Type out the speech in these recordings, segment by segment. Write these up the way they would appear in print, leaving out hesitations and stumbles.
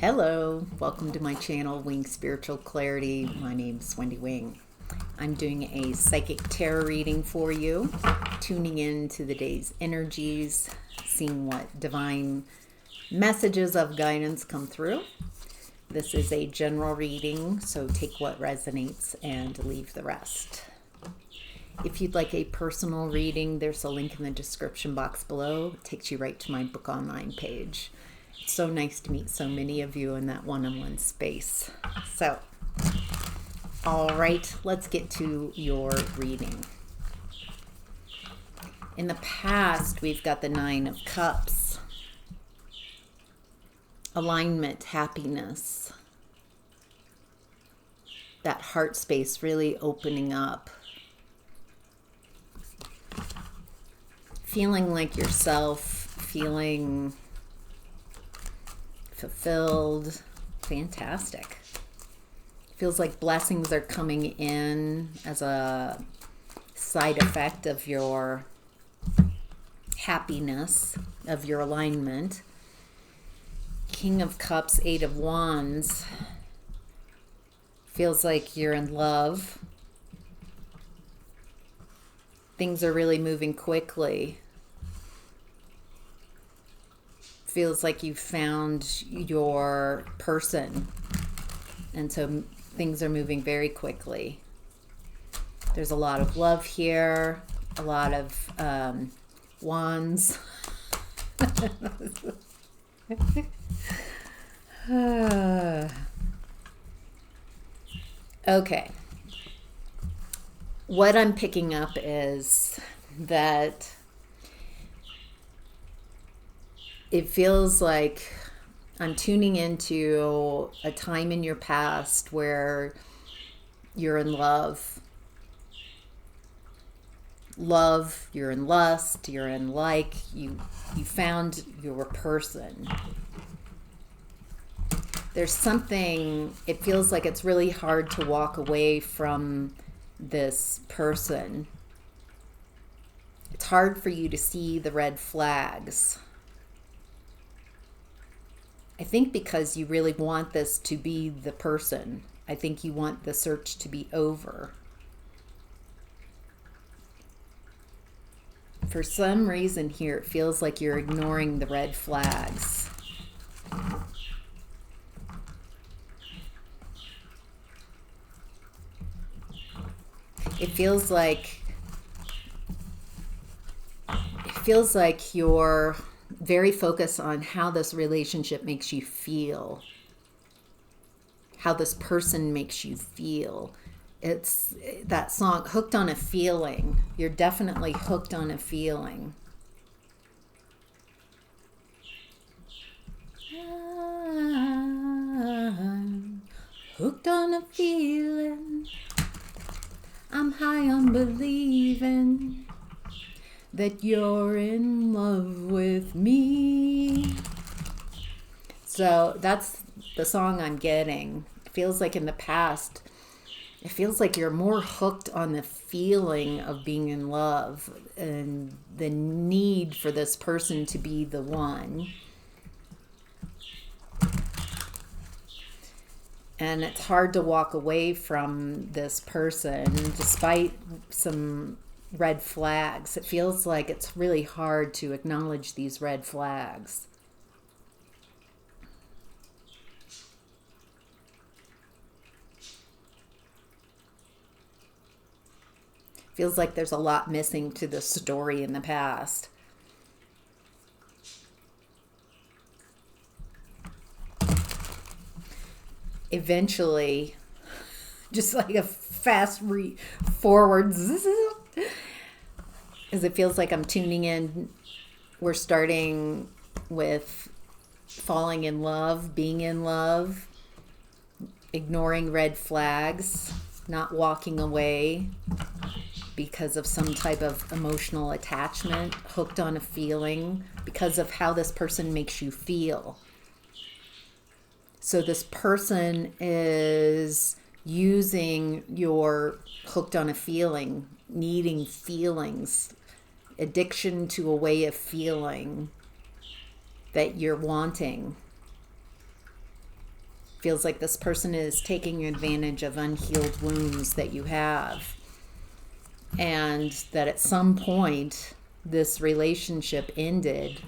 Hello, welcome to my channel, Wing Spiritual Clarity. My name's Wendy Wing. I'm doing a psychic tarot reading for you, tuning in to the day's energies, seeing what divine messages of guidance come through. This is a general reading, so take what resonates and leave the rest. If you'd like a personal reading, there's a link in the description box below. It takes you right to my book online page. It's so nice to meet so many of you in that one-on-one space. So, all right, let's get to your reading. In the past, we've got the Nine of Cups. Alignment, happiness. That heart space really opening up. Feeling like yourself, feeling fulfilled. Fantastic. Feels like blessings are coming in as a side effect of your happiness, of your alignment. King of Cups, Eight of Wands. Feels like you're in love. Things are really moving quickly. Feels like you've found your person. And so things are moving very quickly. There's a lot of love here, a lot of wands. Okay. What I'm picking up is that it feels like I'm tuning into a time in your past where you're in love. You're in lust, you're in you found your person. There's something, it feels like it's really hard to walk away from this person. It's hard for you to see the red flags. I think because you really want this to be the person. I think you want the search to be over. For some reason here, it feels like you're ignoring the red flags. It feels like you're very focused on how this relationship makes you feel, how this person makes you feel. It's that song, Hooked on a Feeling. You're definitely hooked on a feeling. I'm hooked on a feeling. I'm high on believing that you're in love with me. So that's the song I'm getting. It feels like in the past, it feels like you're more hooked on the feeling of being in love and the need for this person to be the one. And it's hard to walk away from this person despite some red flags. It feels like it's really hard to acknowledge these red flags. Feels like there's a lot missing to the story in the past. Eventually, just like a fast forward, as it feels like I'm tuning in. We're starting with falling in love, being in love, ignoring red flags, not walking away because of some type of emotional attachment, hooked on a feeling because of how this person makes you feel. So this person is using your hooked on a feeling, needing feelings, addiction to a way of feeling that you're wanting. Feels like this person is taking advantage of unhealed wounds that you have. And that at some point, this relationship ended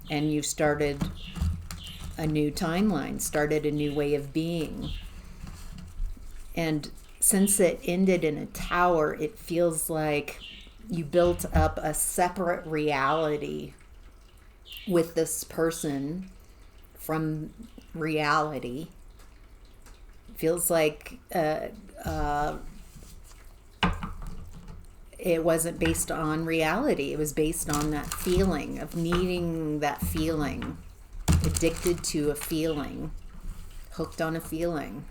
and you started a new timeline, started a new way of being. And since it ended in a tower, it feels like you built up a separate reality with this person from reality. Feels like it wasn't based on reality. It was based on that feeling of needing that feeling, addicted to a feeling, hooked on a feeling,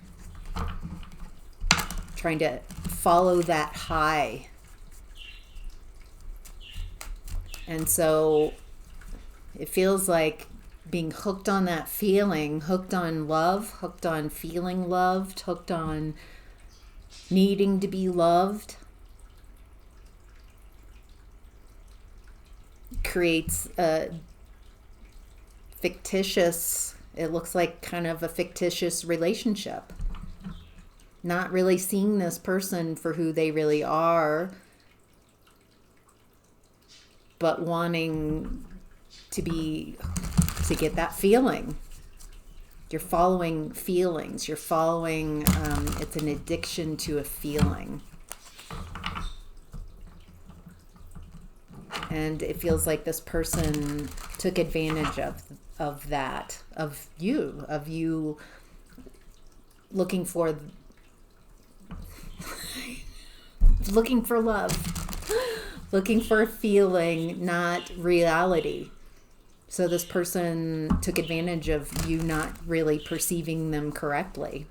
trying to follow that high. And so it feels like being hooked on that feeling, hooked on love, hooked on feeling loved, hooked on needing to be loved, creates a fictitious, it looks like kind of a fictitious relationship. Not really seeing this person for who they really are, but wanting to get that feeling. You're following feelings. You're following, it's an addiction to a feeling. And it feels like this person took advantage of that, of you looking for love, looking for a feeling, not reality. So this person took advantage of you not really perceiving them correctly.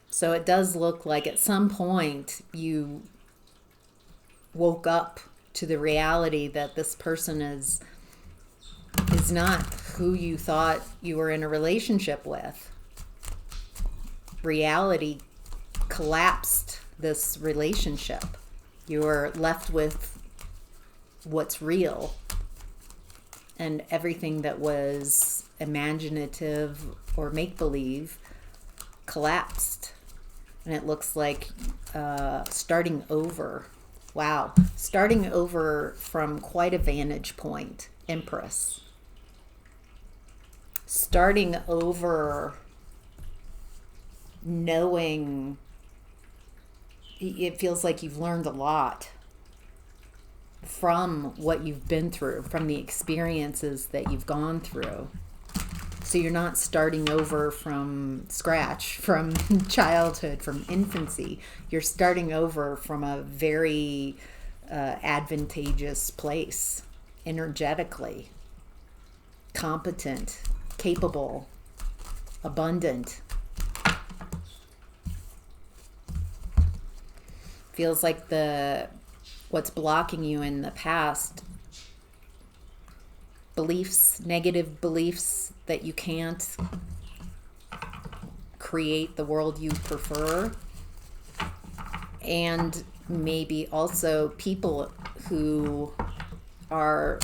So it does look like at some point you woke up to the reality that this person is not who you thought you were in a relationship with. Reality collapsed this relationship. You are left with what's real, and everything that was imaginative or make-believe collapsed. And it looks like starting over. Wow. Starting over from quite a vantage point. Empress. Starting over knowing, it feels like you've learned a lot from what you've been through, from the experiences that you've gone through. So you're not starting over from scratch, from childhood, from infancy. You're starting over from a very advantageous place, energetically, competent, capable, abundant. Feels like what's blocking you in the past, beliefs, negative beliefs that you can't create the world you prefer, and maybe also people who are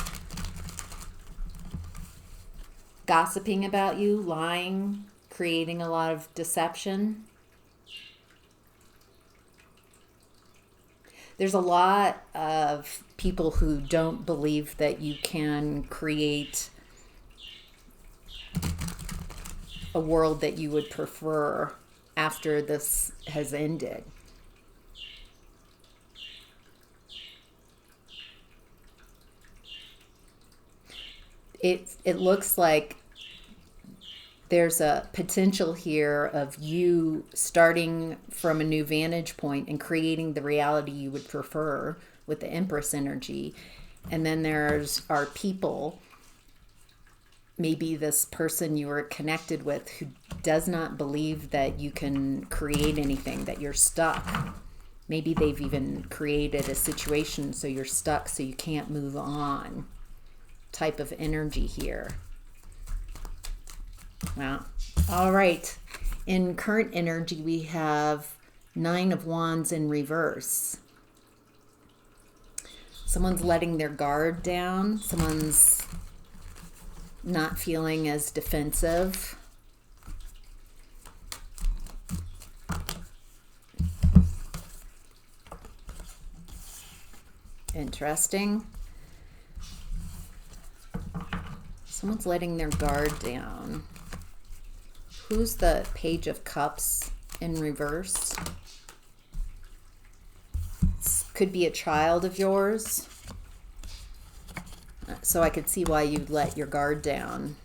gossiping about you, lying, creating a lot of deception. There's a lot of people who don't believe that you can create a world that you would prefer after this has ended. It looks like there's a potential here of you starting from a new vantage point and creating the reality you would prefer with the Empress energy. And then are people, maybe this person you are connected with, who does not believe that you can create anything, that you're stuck. Maybe they've even created a situation so you're stuck, so you can't move on. Type of energy here. Well, all right. In current energy, we have 9 of Wands in reverse. Someone's letting their guard down. Someone's not feeling as defensive. Interesting. Someone's letting their guard down. Who's the Page of Cups in reverse? This could be a child of yours. So I could see why you'd let your guard down.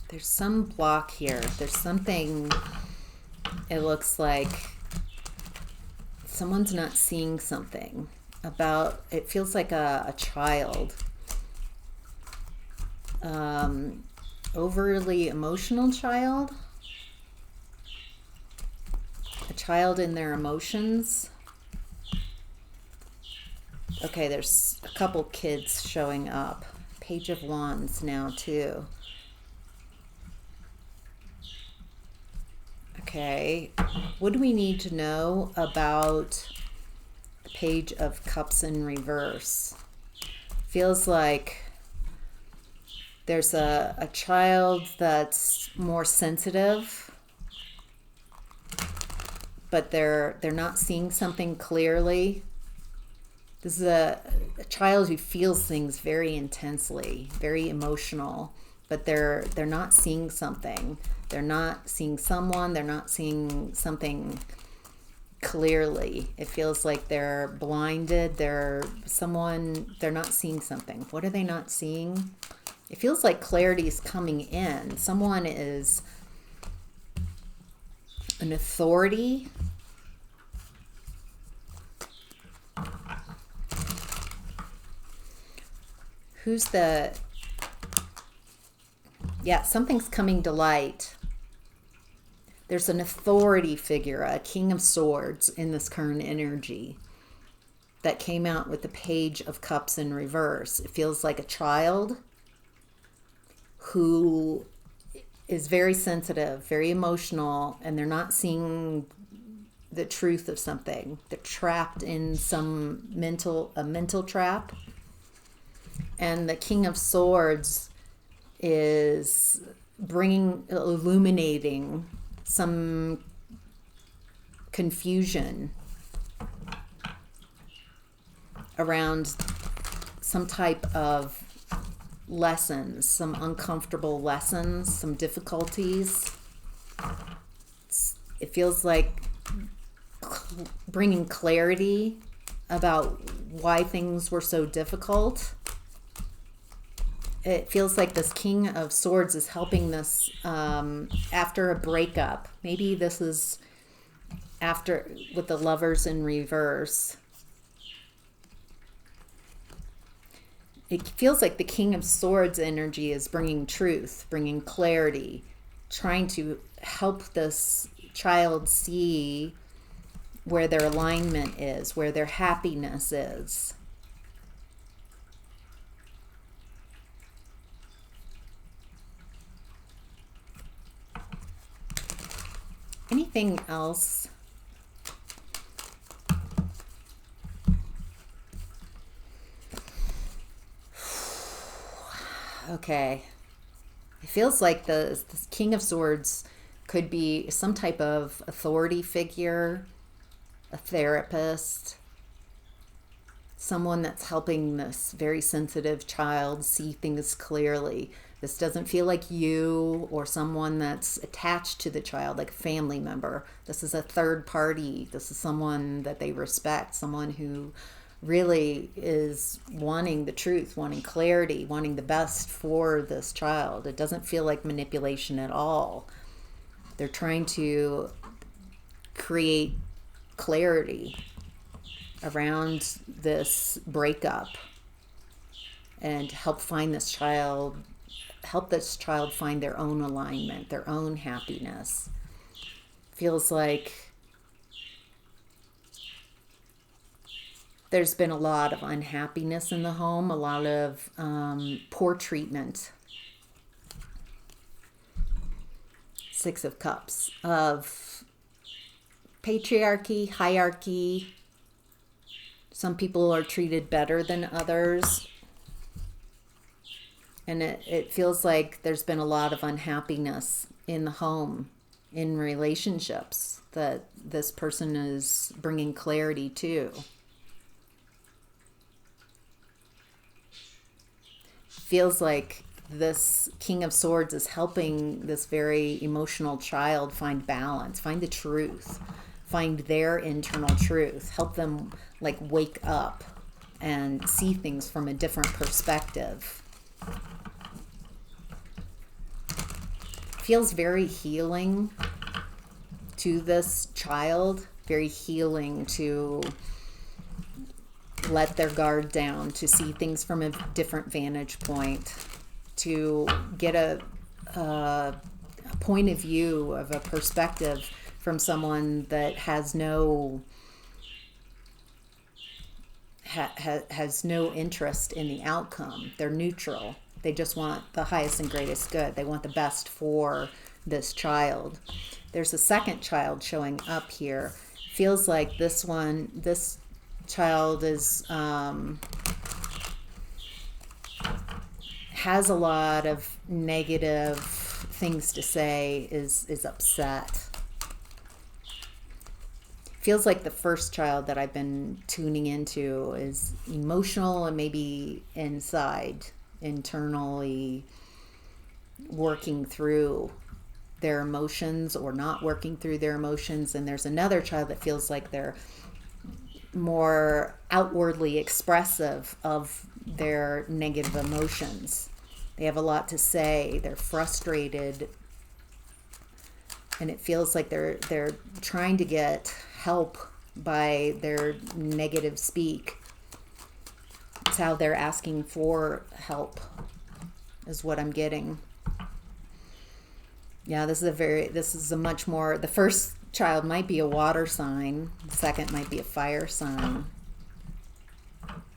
There's some block here. There's something, it looks like someone's not seeing something about, it feels like a child. Overly emotional child. A child in their emotions. Okay, there's a couple kids showing up. Page of Wands now too. Okay, what do we need to know about the Page of Cups in reverse? Feels like there's a child that's more sensitive, but they're not seeing something clearly. This is a child who feels things very intensely, very emotional, but they're not seeing something. They're not seeing someone. They're not seeing something clearly. It feels like they're blinded. They're not seeing something. What are they not seeing? It feels like clarity is coming in. Someone is an authority. Who's the... Yeah, something's coming to light. There's an authority figure, a King of Swords in this current energy that came out with the Page of Cups in reverse. It feels like a child who is very sensitive, very emotional, and they're not seeing the truth of something. They're trapped in some mental trap. And the King of Swords is illuminating some confusion around some type of lessons, some uncomfortable lessons, some difficulties. It feels like bringing clarity about why things were so difficult. It feels like this King of Swords is helping this after a breakup. Maybe this is after with the Lovers in reverse. It feels like the King of Swords energy is bringing truth, bringing clarity, trying to help this child see where their alignment is, where their happiness is. Anything else? Okay. It feels like this King of Swords could be some type of authority figure, a therapist, someone that's helping this very sensitive child see things clearly. This doesn't feel like you or someone that's attached to the child, like a family member. This is a third party. This is someone that they respect, someone who really is wanting the truth, wanting clarity, wanting the best for this child. It doesn't feel like manipulation at all. They're trying to create clarity around this breakup and help this child find their own alignment, their own happiness. Feels like There's been a lot of unhappiness in the home, a lot of poor treatment. Six of Cups, of patriarchy, hierarchy. Some people are treated better than others. And it feels like there's been a lot of unhappiness in the home, in relationships, that this person is bringing clarity to. Feels like this King of Swords is helping this very emotional child find balance, find the truth, find their internal truth, help them like wake up and see things from a different perspective. Feels very healing to this child, very healing to let their guard down, to see things from a different vantage point, to get a point of view, of a perspective from someone that has no has no interest in the outcome. They're neutral. They just want the highest and greatest good. They want the best for this child. There's a second child showing up here. Feels like this child is has a lot of negative things to say, is upset. Feels like the first child that I've been tuning into is emotional and maybe internally working through their emotions or not working through their emotions. And there's another child that feels like they're more outwardly expressive of their negative emotions. They have a lot to say. They're frustrated. And it feels like they're trying to get help by their negative speak. It's how they're asking for help, is what I'm getting. Yeah, this is a much more, the first child might be a water sign, the second might be a fire sign.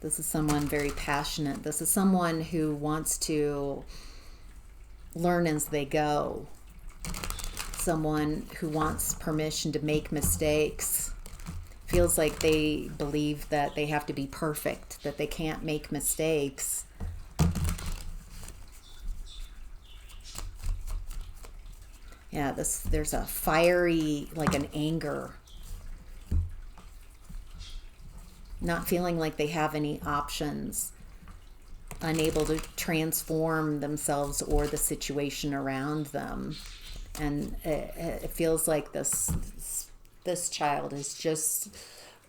This is someone very passionate. This is someone who wants to learn as they go. Someone who wants permission to make mistakes. Feels like they believe that they have to be perfect, that they can't make mistakes. Yeah, there's a fiery, like an anger. Not feeling like they have any options. Unable to transform themselves or the situation around them. And it feels like this child is just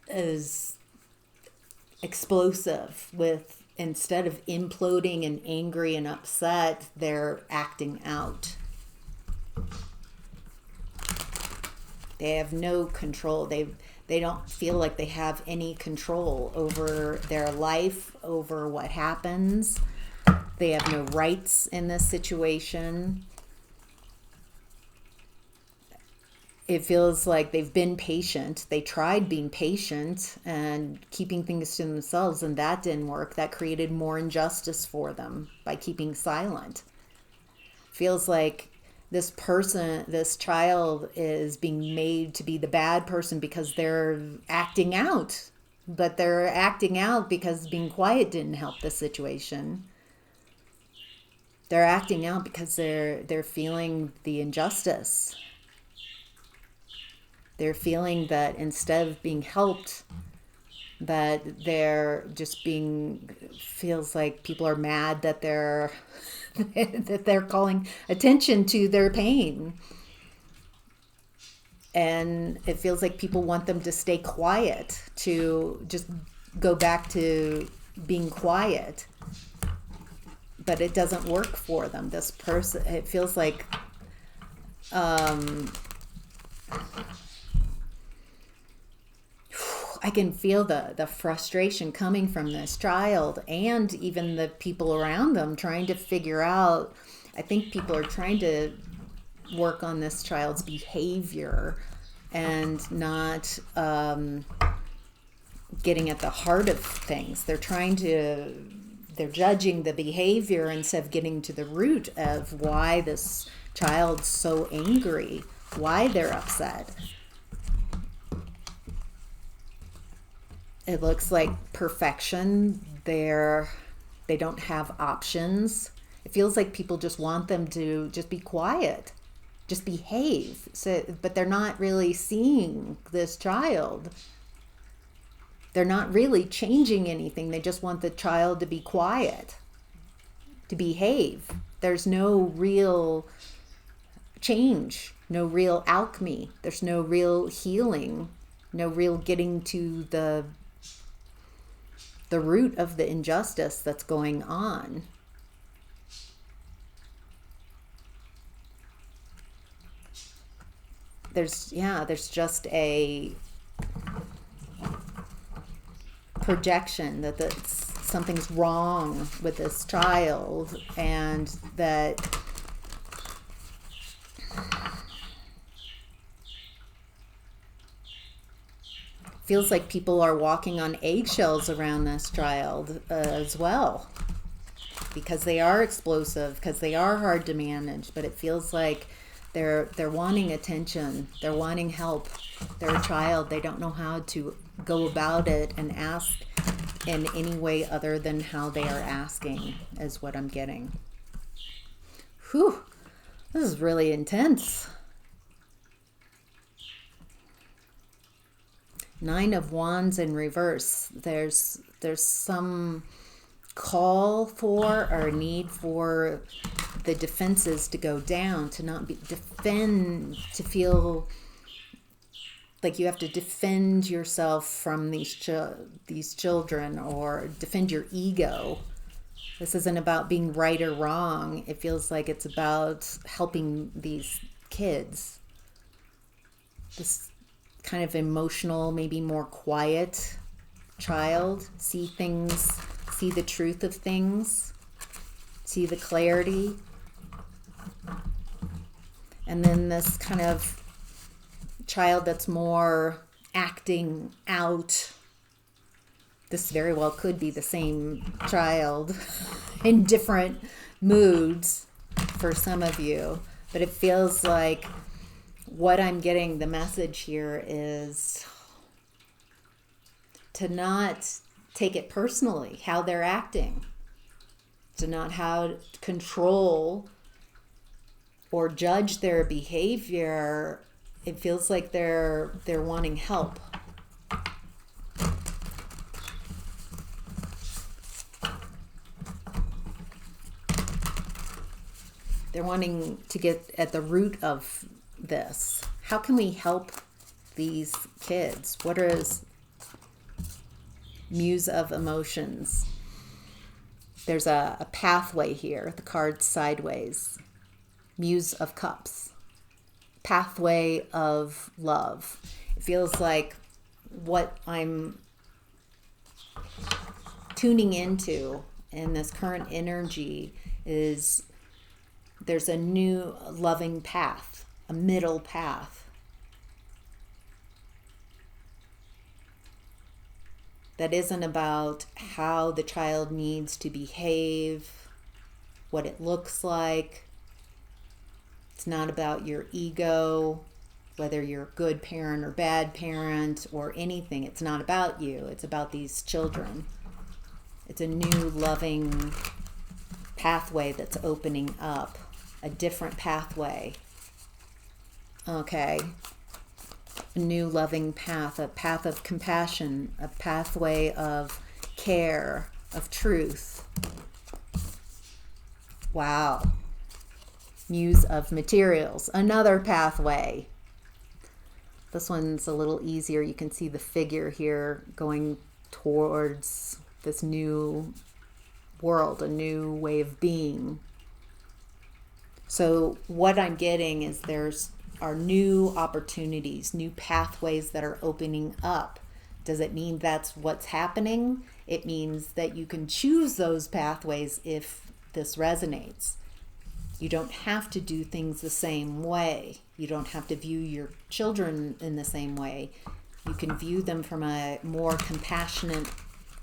as explosive with, instead of imploding and angry and upset, they're acting out. They have no control. They don't feel like they have any control over their life, over what happens. They have no rights in this situation. It feels like they've been patient. They tried being patient and keeping things to themselves, and that didn't work. That created more injustice for them by keeping silent. Feels like this child is being made to be the bad person because they're acting out. But they're acting out because being quiet didn't help the situation. They're acting out because they're feeling the injustice. They're feeling that instead of being helped, that they're just feels like people are mad that they're that they're calling attention to their pain. And it feels like people want them to stay quiet, to just go back to being quiet. But it doesn't work for them. This person, it feels like I can feel the frustration coming from this child and even the people around them trying to figure out. I think people are trying to work on this child's behavior and not getting at the heart of things. They're judging the behavior instead of getting to the root of why this child's so angry, why they're upset. It looks like perfection. They don't have options. It feels like people just want them to just be quiet, just behave. But they're not really seeing this child. They're not really changing anything. They just want the child to be quiet, to behave. There's no real change, no real alchemy. There's no real healing, no real getting to the root of the injustice that's going on. There's just a projection that something's wrong with this child, and that feels like people are walking on eggshells around this child as well, because they are explosive, because they are hard to manage. But it feels like they're wanting attention, they're wanting help. They're a child. They don't know how to go about it and ask in any way other than how they are asking, is what I'm getting. Whew, this is really intense. Nine of Wands in reverse. There's some call for or need for the defenses to go down, to not be defend, to feel like you have to defend yourself from these children, or defend your ego. This isn't about being right or wrong. It feels like it's about helping these kids. This kind of emotional, maybe more quiet child, see things, see the truth of things, see the clarity. And then this kind of child that's more acting out. This very well could be the same child in different moods for some of you, but it feels like what I'm getting, the message here is to not take it personally, how they're acting, to not how control or judge their behavior. It feels like they're wanting help. They're wanting to get at the root of this. How can we help these kids? What is Muse of Emotions? There's a pathway here. The card's sideways. Muse of Cups. Pathway of love. It feels like what I'm tuning into in this current energy is there's a new loving path, a middle path that isn't about how the child needs to behave, what it looks like. It's not about your ego, whether you're a good parent or bad parent or anything. It's not about you. It's about these children. It's a new loving pathway that's opening up, a different pathway. Okay. A new loving path, a path of compassion, a pathway of care, of truth. Wow. Muse of Materials, another pathway. This one's a little easier. You can see the figure here going towards this new world, a new way of being. So what I'm getting is are new opportunities, new pathways that are opening up. Does it mean that's what's happening? It means that you can choose those pathways if this resonates. You don't have to do things the same way. You don't have to view your children in the same way. You can view them from a more compassionate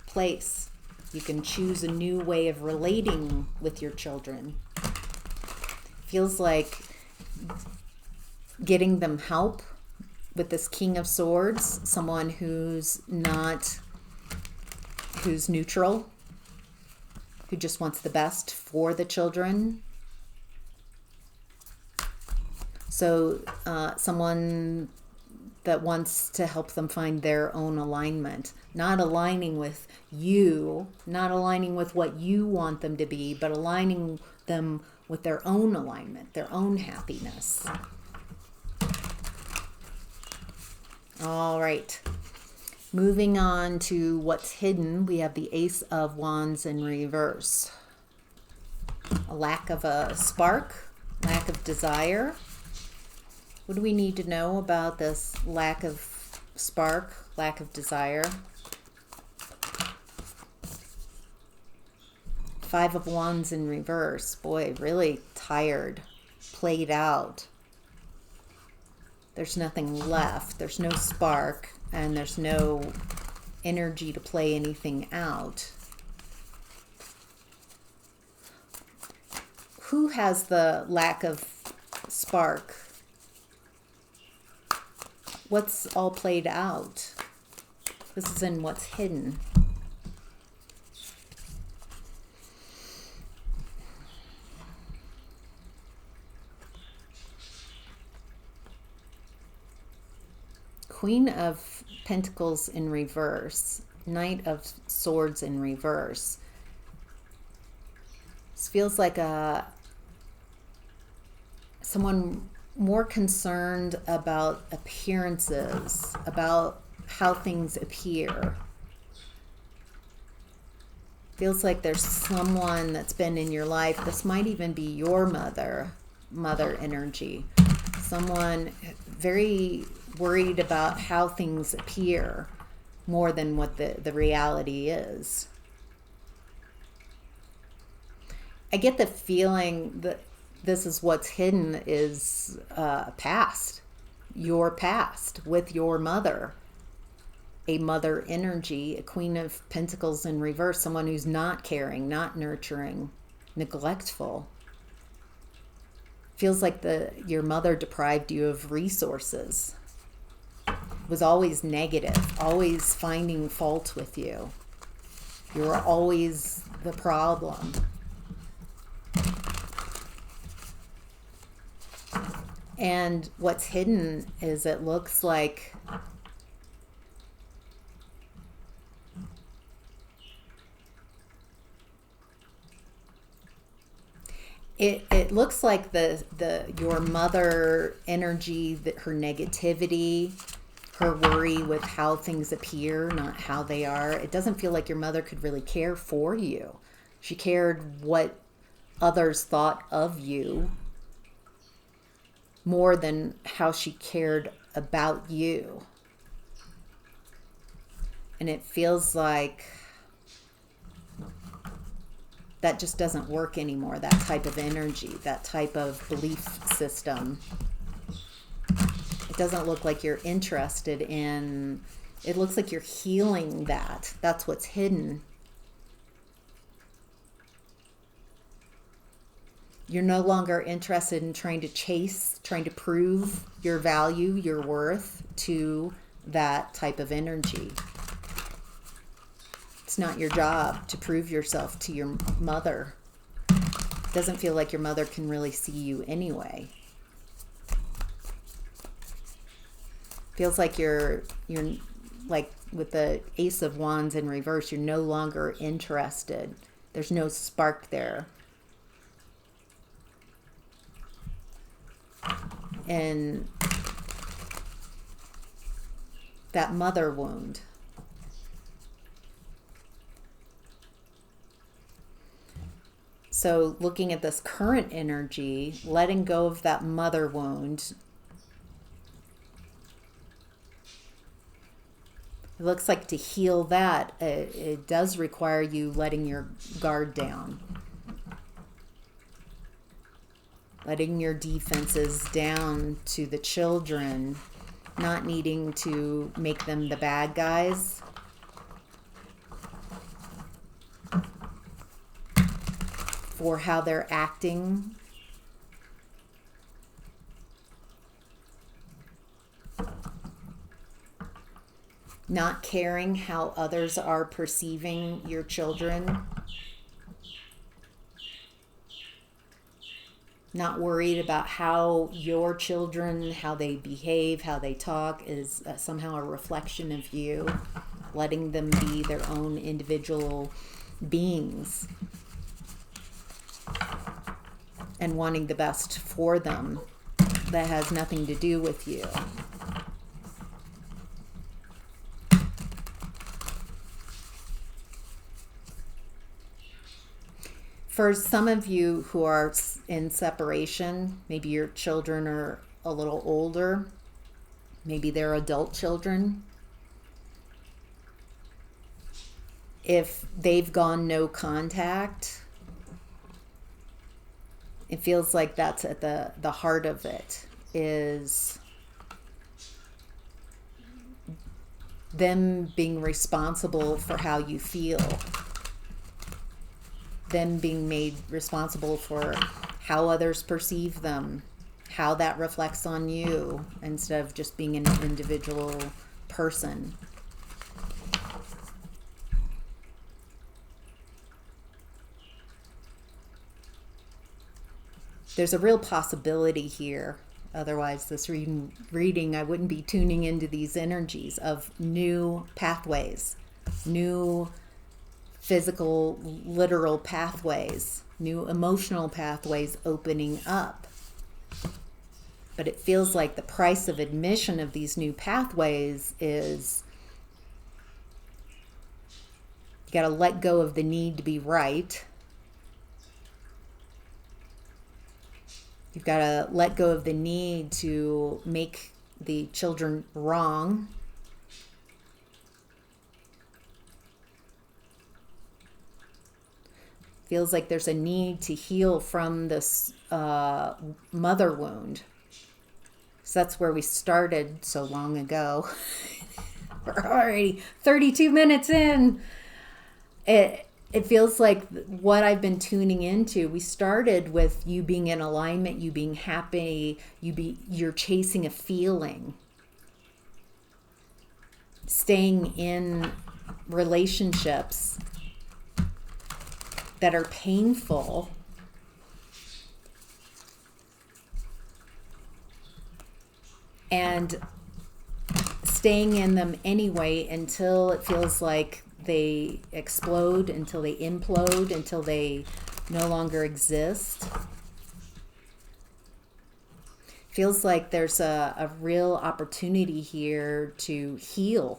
place. You can choose a new way of relating with your children. Feels like getting them help with this King of Swords, someone who's neutral, who just wants the best for the children. So someone that wants to help them find their own alignment, not aligning with you, not aligning with what you want them to be, but aligning them with their own alignment, their own happiness. All right. Moving on to what's hidden, we have the Ace of Wands in reverse. A lack of a spark, lack of desire. What do we need to know about this lack of spark, lack of desire? Five of Wands in reverse. Boy, really tired, played out. There's nothing left. There's no spark, and there's no energy to play anything out. Who has the lack of spark? What's all played out? This is in what's hidden. Queen of Pentacles in reverse. Knight of Swords in reverse. This feels like someone more concerned about appearances, about how things appear. Feels like there's someone that's been in your life. This might even be your mother energy. Someone very worried about how things appear more than what the reality is. I get the feeling that this is what's hidden is past, your past with your mother, a mother energy, a Queen of Pentacles in reverse, someone who's not caring, not nurturing, neglectful. Feels like your mother deprived you of resources, was always negative, always finding fault with you. You were always the problem. And what's hidden is it looks like it looks like your mother energy, her negativity, her worry with how things appear, not how they are. It doesn't feel like your mother could really care for you. She cared what others thought of you more than how she cared about you. And it feels like that just doesn't work anymore, that type of energy, that type of belief system. It doesn't look like you're interested in, it looks like you're healing that. That's what's hidden. You're no longer interested in trying to chase, trying to prove your value, your worth to that type of energy. It's not your job to prove yourself to your mother. It doesn't feel like your mother can really see you anyway. Feels like you're like with the Ace of Wands in reverse, you're no longer interested. There's no spark there. And that mother wound. So looking at this current energy, letting go of that mother wound, it looks like to heal that, it does require you letting your guard down. Letting your defenses down to the children not needing to make them the bad guys. For how they're acting. Not caring how others are perceiving your children. Not worried about how your children, how they behave, how they talk is somehow a reflection of you. Letting them be their own individual beings. And wanting the best for them. That has nothing to do with you. For some of you who are in separation, maybe your children are a little older, maybe they're adult children. If they've gone no contact, it feels like that's at the heart of it, is them being responsible for how you feel. Them being made responsible for how others perceive them, how that reflects on you, instead of just being an individual person. There's a real possibility here. Otherwise, this reading, I wouldn't be tuning into these energies of new pathways, new physical, literal pathways, new emotional pathways opening up. But it feels like the price of admission of these new pathways is you got to let go of the need to be right. You've got to let go of the need to make the children wrong. Feels like there's a need to heal from this mother wound. So that's where we started so long ago. We're already 32 minutes in. It feels like what I've been tuning into. We started with you being in alignment, you being happy, you're chasing a feeling. Staying in relationships that are painful, and staying in them anyway until it feels like they explode, until they implode, until they no longer exist. Feels like there's a real opportunity here to heal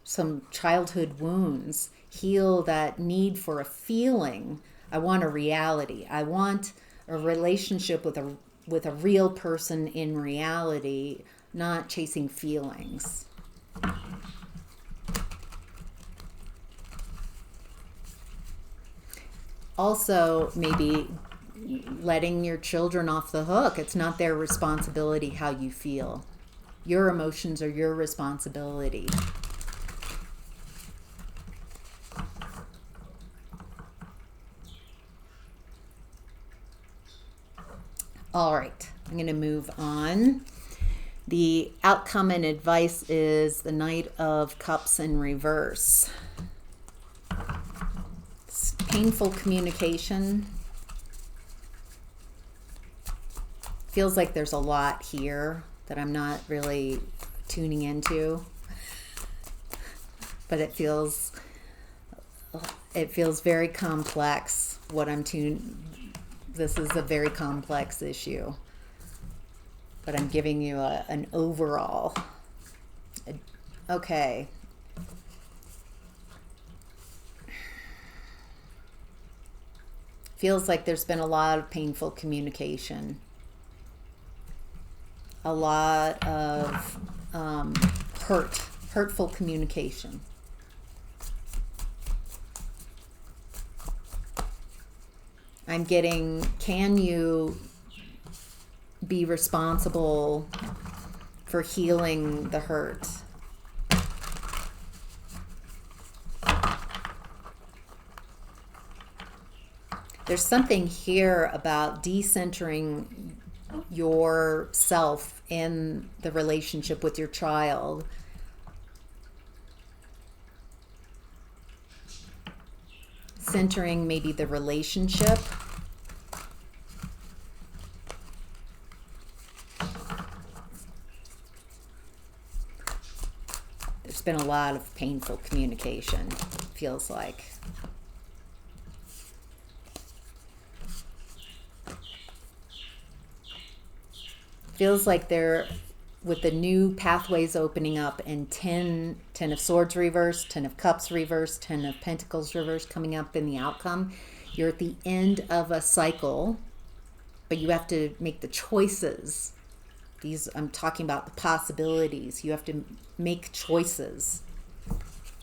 some childhood wounds. Heal that need for a feeling. I want a reality. I want a relationship with a real person in reality, not chasing feelings. Also, maybe letting your children off the hook. It's not their responsibility how you feel. Your emotions are your responsibility. All right, I'm going to move on. The outcome and advice is the Knight of Cups in reverse. It's painful communication. Feels like there's a lot here that I'm not really tuning into. But it feels very complex what I'm This is a very complex issue, but I'm giving you an overall. Okay. Feels like there's been a lot of painful communication. A lot of hurtful communication. I'm getting, can you be responsible for healing the hurt. There's something here about decentering yourself in the relationship with your child. Centering maybe the relationship. There's been a lot of painful communication, feels like. Feels like they're, with the new pathways opening up, and 10 of Swords reversed, 10 of Cups reversed, 10 of Pentacles reversed coming up in the outcome. You're at the end of a cycle, but you have to make the choices. These, I'm talking about the possibilities. You have to make choices,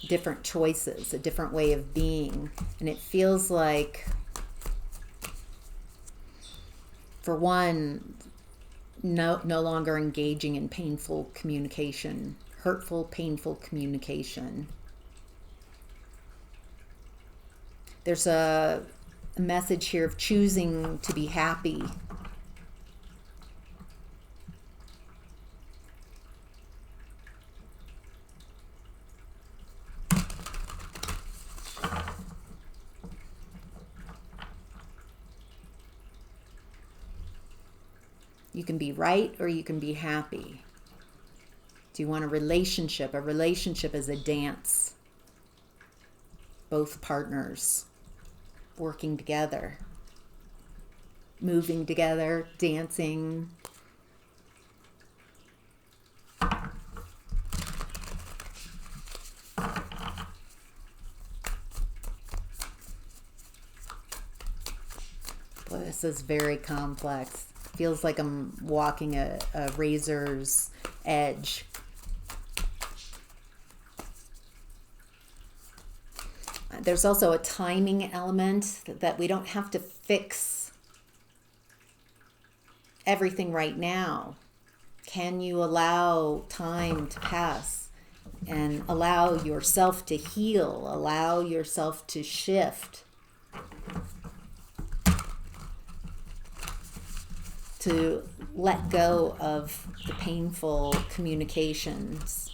different choices, a different way of being. And it feels like, for one, no longer engaging in painful communication, hurtful, painful communication. There's a message here of choosing to be happy. You can be right or you can be happy. Do you want a relationship? A relationship is a dance. Both partners working together, moving together, dancing. Boy, this is very complex. Feels like I'm walking a razor's edge. There's also a timing element that we don't have to fix everything right now. Can you allow time to pass and allow yourself to heal, allow yourself to shift, to let go of the painful communications?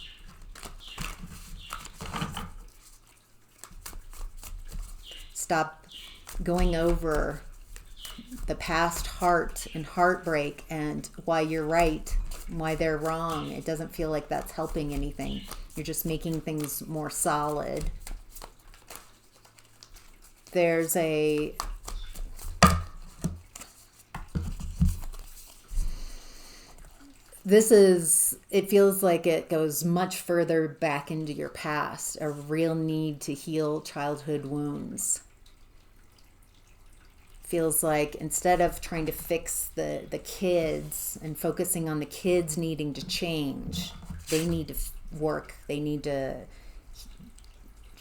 Stop going over the past heart and heartbreak and why you're right, why they're wrong. It doesn't feel like that's helping anything. You're just making things more solid. There's a it feels like it goes much further back into your past, a real need to heal childhood wounds. Feels like instead of trying to fix the kids and focusing on the kids needing to change, they need to work, they need to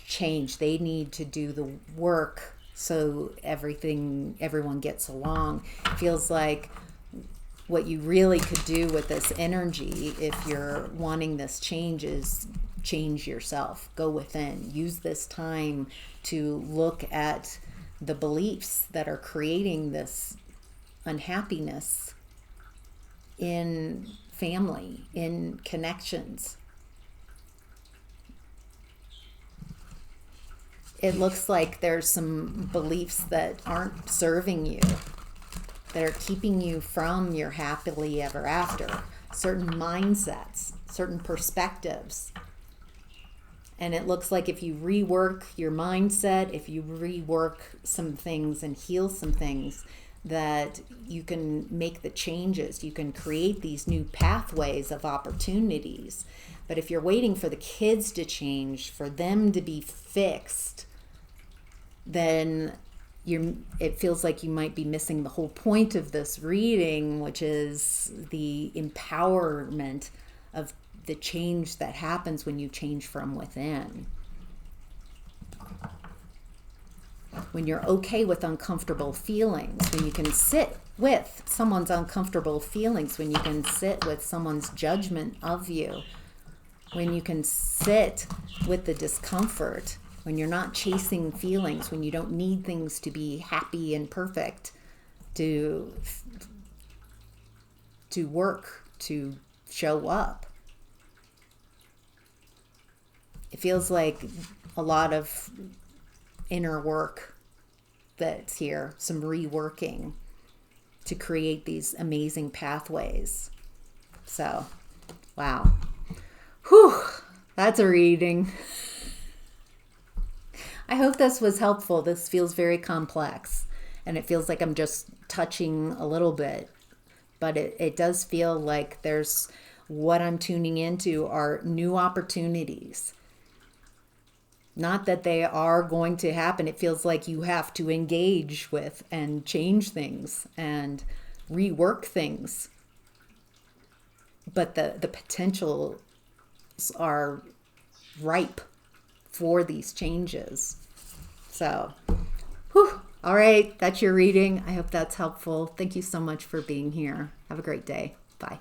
change, they need to do the work so everyone gets along. Feels like what you really could do with this energy, if you're wanting this change, is change yourself. Go within. Use this time to look at the beliefs that are creating this unhappiness in family, in connections. It looks like there's some beliefs that aren't serving you, that are keeping you from your happily ever after, certain mindsets, certain perspectives. And it looks like if you rework your mindset, if you rework some things and heal some things, that you can make the changes. You can create these new pathways of opportunities. But if you're waiting for the kids to change, for them to be fixed, then it feels like you might be missing the whole point of this reading, which is the empowerment of the change that happens when you change from within. when you're okay with uncomfortable feelings, when you can sit with someone's uncomfortable feelings, when you can sit with someone's judgment of you, when you can sit with the discomfort, when you're not chasing feelings, when you don't need things to be happy and perfect to work, to show up. It feels like a lot of inner work that's here, some reworking to create these amazing pathways. So, wow. Whew, that's a reading. I hope this was helpful. This feels very complex, and it feels like I'm just touching a little bit, but it does feel like there's what I'm tuning into are new opportunities. Not that they are going to happen. It feels like you have to engage with and change things and rework things. But the potentials are ripe for these changes. So, whew. All right, that's your reading. I hope that's helpful. Thank you so much for being here. Have a great day. Bye.